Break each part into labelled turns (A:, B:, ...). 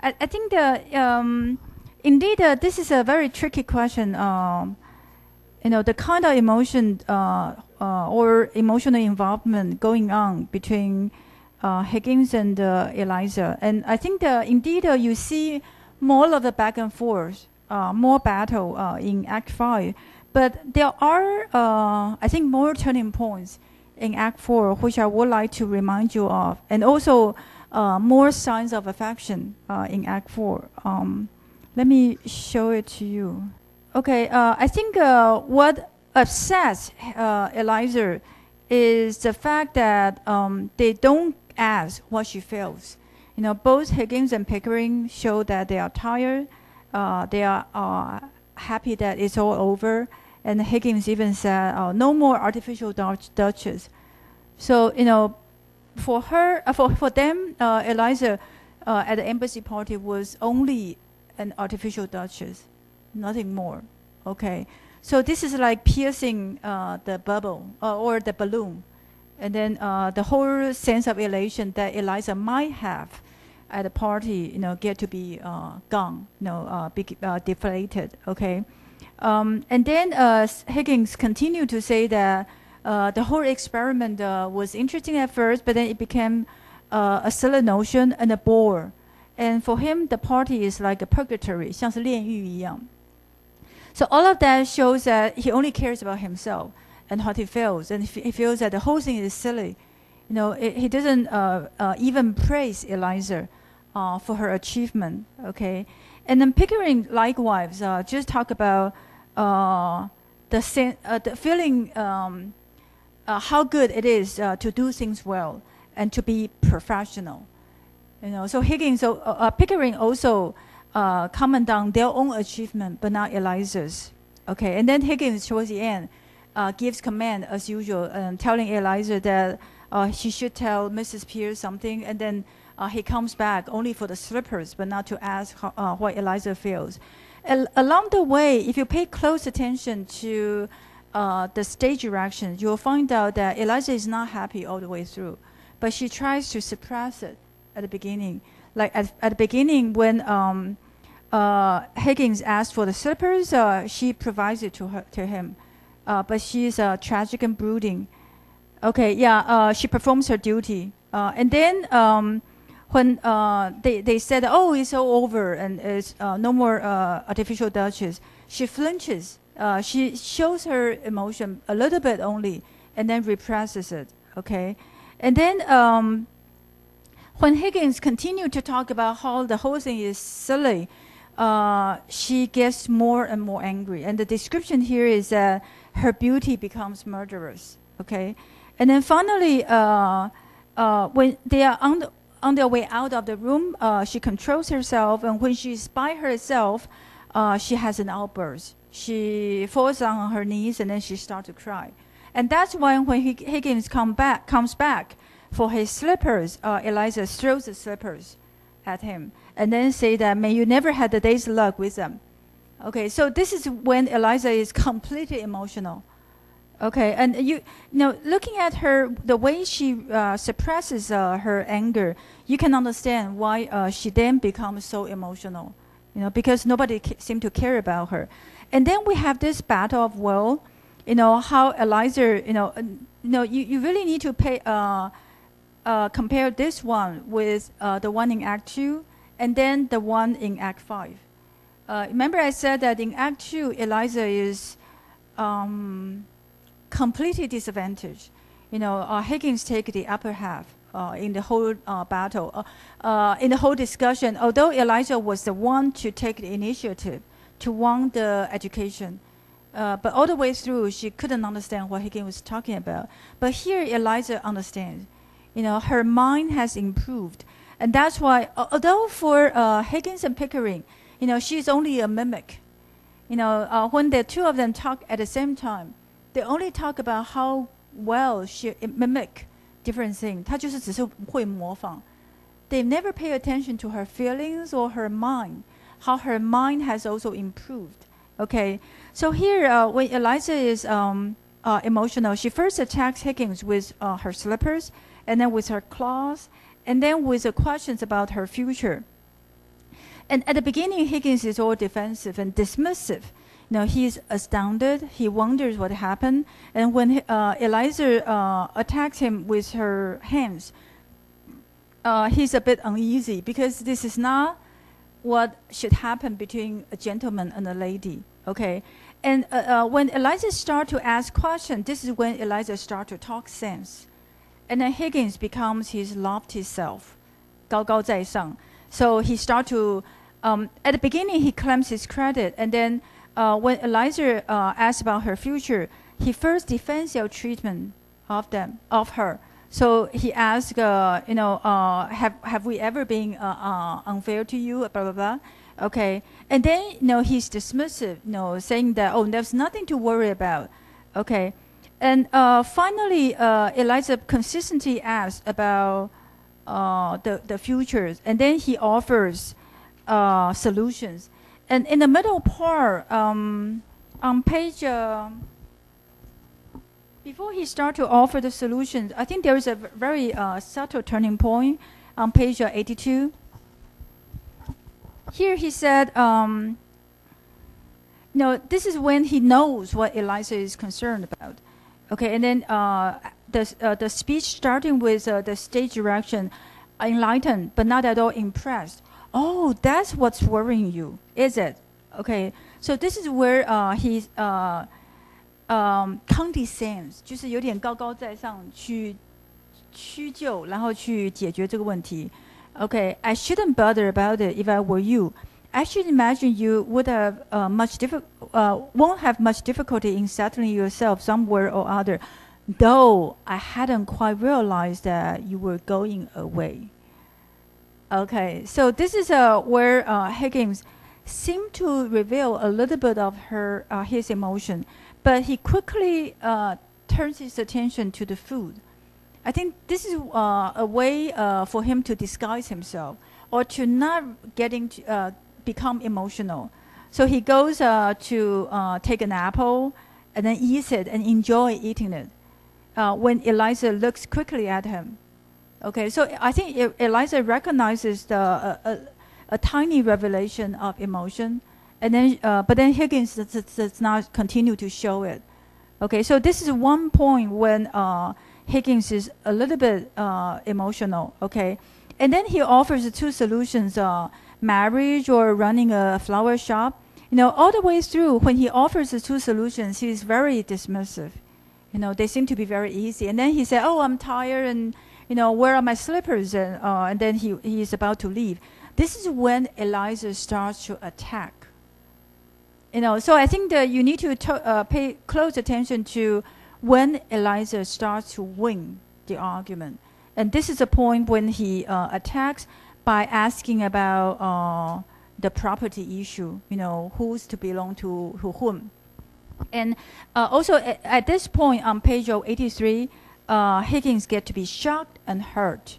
A: I think indeed this is a very tricky question. The kind of emotion or emotional involvement going on between Higgins and Eliza, and I think indeed you see more of the back and forth, more battle in Act 5, but there are I think more turning points in Act 4, which I would like to remind you of, and also more signs of affection in Act 4. Let me show it to you. Okay, I think what upsets Eliza is the fact that they don't ask what she feels. Both Higgins and Pickering show that they are tired. They are happy that it's all over. And Higgins even said, no more artificial duchess. So, for her, for them, Eliza at the embassy party was only an artificial duchess, nothing more. Okay, so this is like piercing the bubble or the balloon, and then the whole sense of elation that Eliza might have at the party, get to be gone, be deflated. Okay. And then Higgins continued to say that the whole experiment was interesting at first, but then it became a silly notion and a bore. And for him, the party is like a purgatory, 像是炼狱一样. So all of that shows that he only cares about himself and how he feels, and he feels that the whole thing is silly. He doesn't even praise Eliza for her achievement. Okay, and then Pickering likewise just talk about the feeling how good it is to do things well and to be professional. So Higgins, Pickering also comment on their own achievement, but not Eliza's. Okay, and then Higgins towards the end gives command as usual, telling Eliza that she should tell Mrs. Pierce something, and then he comes back only for the slippers, but not to ask what Eliza feels. Along the way, if you pay close attention to the stage directions, you'll find out that Eliza is not happy all the way through, but she tries to suppress it at the beginning. Like at the beginning, when Higgins asks for the slippers, she provides it to him, but she's tragic and brooding. Okay, she performs her duty, and then when they said, "Oh, it's all over and it's no more artificial duchess," she flinches. She shows her emotion a little bit only, and then represses it. Okay, and then when Higgins continued to talk about how the whole thing is silly, she gets more and more angry. And the description here is that her beauty becomes murderous. Okay, and then finally, when they are on their way out of the room, she controls herself, and when she's by herself, she has an outburst. She falls on her knees, and then she starts to cry. And that's when Higgins comes back for his slippers, Eliza throws the slippers at him, and then say that, "May you never have the day's luck with them." Okay, so this is when Eliza is completely emotional. Okay, and looking at her, the way she suppresses her anger, you can understand why she then becomes so emotional. Because nobody seemed to care about her. And then we have this battle of will. How Eliza, you really need to compare this one with the one in Act 2 and then the one in Act 5. Remember I said that in Act 2, Eliza is completely disadvantaged. Higgins take the upper half in the whole battle, in the whole discussion. Although Eliza was the one to take the initiative to want the education, but all the way through she couldn't understand what Higgins was talking about. But here Eliza understands. Her mind has improved, and that's why. Although for Higgins and Pickering, she's only a mimic. When the two of them talk at the same time, they only talk about how well she mimic different things. 她就是只是会模仿. They never pay attention to her feelings or her mind, how her mind has also improved. Okay, so here when Eliza is emotional, she first attacks Higgins with her slippers, and then with her claws, and then with the questions about her future. And at the beginning, Higgins is all defensive and dismissive. He's astounded. He wonders what happened. And when Eliza attacks him with her hands, he's a bit uneasy because this is not what should happen between a gentleman and a lady. Okay, and when Eliza starts to ask questions, this is when Eliza starts to talk sense, and then Higgins becomes his lofty self, 高高在上. So he starts to, at the beginning he claims his credit, and then when Eliza asks about her future, he first defends your treatment of her. So he asks, have we ever been unfair to you? Blah blah blah. Okay, and then he's dismissive, saying that there's nothing to worry about. Okay, and finally, Eliza consistently asks about the futures, and then he offers solutions. And in the middle part, on page, before he starts to offer the solutions, I think there is a very subtle turning point on page 82. Here he said, this is when he knows what Eliza is concerned about. Okay, and then the speech starting with the stage direction, enlightened but not at all impressed. Oh, that's what's worrying you, is it? Okay, so this is where he condescends, 就是有点高高在上去屈就，然后去解决这个问题。Okay, I shouldn't bother about it if I were you. I should imagine you would have won't have much difficulty in settling yourself somewhere or other, though I hadn't quite realized that you were going away. Okay, so this is where Higgins seemed to reveal a little bit of his emotion, but he quickly turns his attention to the food. I think this is a way for him to disguise himself or to not become emotional. So he goes to take an apple and then eats it and enjoy eating it when Eliza looks quickly at him. Okay, so I think Eliza recognizes a tiny revelation of emotion, and then but then Higgins does not continue to show it. Okay, so this is one point when Higgins is a little bit emotional. Okay, and then he offers two solutions: marriage or running a flower shop. All the way through, when he offers the two solutions, he's very dismissive. They seem to be very easy. And then he said, "Oh, I'm tired, and where are my slippers?" And then he is about to leave. This is when Eliza starts to attack. So I think that you need to pay close attention to when Eliza starts to win the argument. And this is a point when he attacks by asking about the property issue, who's to belong to whom. And also at this point on page 83, Higgins gets to be shocked and hurt,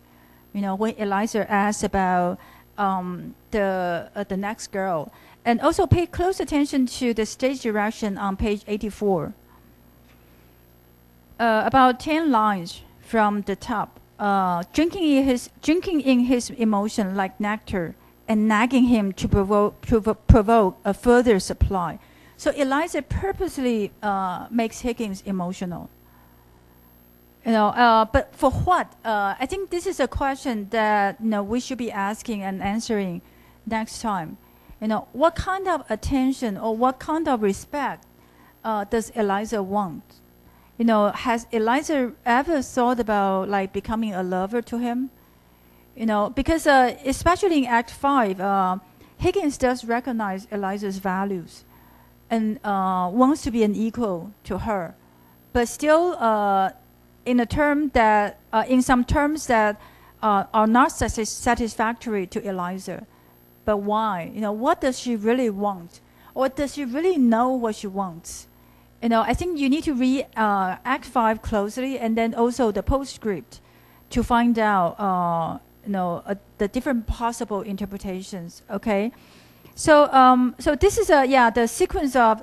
A: when Eliza asks about the next girl. And also pay close attention to the stage direction on page 84. About 10 lines from the top. Drinking in his emotion like nectar and nagging him to provoke a further supply. So Eliza purposely makes Higgins emotional. But for what? I think this is a question that we should be asking and answering next time. What kind of attention or what kind of respect does Eliza want? Has Eliza ever thought about becoming a lover to him? Because especially in Act 5, Higgins does recognize Eliza's values and wants to be an equal to her, but still in some terms that are not satisfactory to Eliza. But why? What does she really want? Or does she really know what she wants? I think you need to read Act 5 closely, and then also the postscript to find out the different possible interpretations. Okay, so this is the sequence of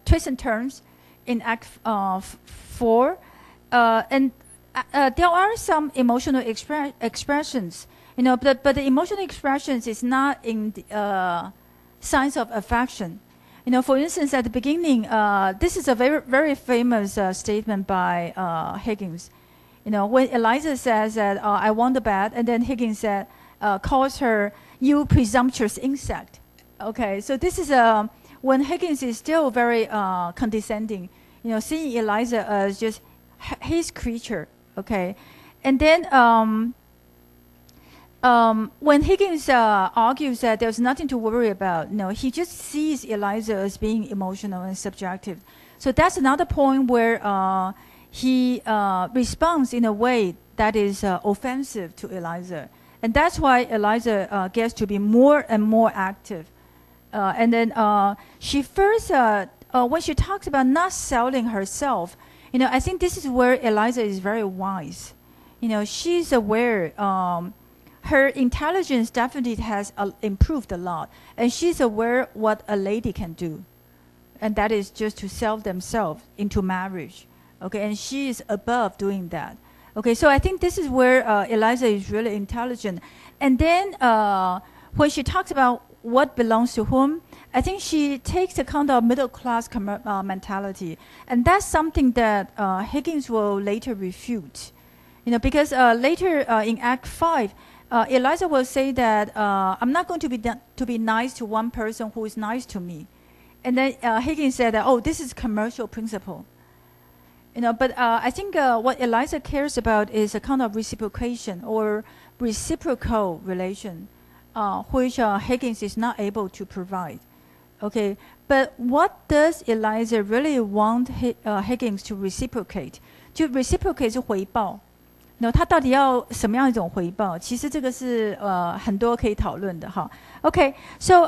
A: twists and turns in Act 4, and there are some emotional expressions But the emotional expressions is not in the signs of affection. For instance, at the beginning, this is a very, very famous statement by Higgins. When Eliza says that I want the bed, and then Higgins said, calls her, "You presumptuous insect." Okay, so this is when Higgins is still very condescending, seeing Eliza as just his creature. Okay, and then when Higgins argues that there's nothing to worry about, he just sees Eliza as being emotional and subjective. So that's another point where he responds in a way that is offensive to Eliza. And that's why Eliza gets to be more and more active. And then she first, when she talks about not selling herself, I think this is where Eliza is very wise. She's aware her intelligence definitely has improved a lot. And she's aware what a lady can do. And that is just to sell themselves into marriage. Okay, and she is above doing that. Okay, so I think this is where Eliza is really intelligent. And then when she talks about what belongs to whom, I think she takes account of middle-class mentality. And that's something that Higgins will later refute. Because later in Act 5, Eliza will say that I'm not going to be nice to one person who is nice to me. And then Higgins said that, oh, this is commercial principle. But I think what Eliza cares about is a kind of reciprocation or reciprocal relation, which Higgins is not able to provide. Okay, but what does Eliza really want Higgins to reciprocate? To reciprocate 是回报。他到底要什么样一种回报？其实这个是很多可以讨论的哈。Okay, so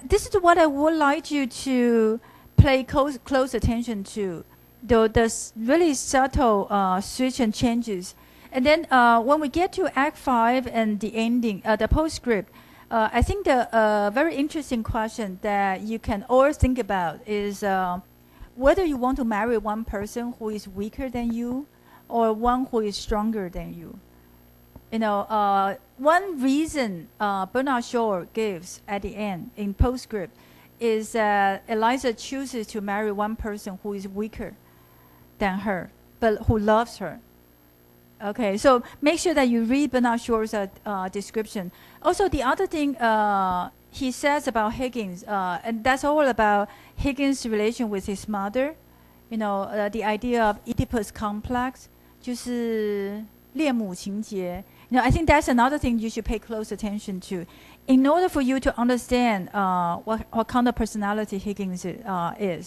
A: this is what I would like you to pay close attention to. The really subtle switch and changes. And then when we get to Act 5 and the ending, the postscript, I think the very interesting question that you can all think about is whether you want to marry one person who is weaker than you or one who is stronger than you. One reason Bernard Shaw gives at the end in postscript is that Eliza chooses to marry one person who is weaker than her, but who loves her. Okay, so make sure that you read Bernard Shaw's description. Also, the other thing he says about Higgins, and that's all about Higgins' relation with his mother. The idea of Oedipus complex, 就是恋母情节. I think that's another thing you should pay close attention to, in order for you to understand what kind of personality Higgins is.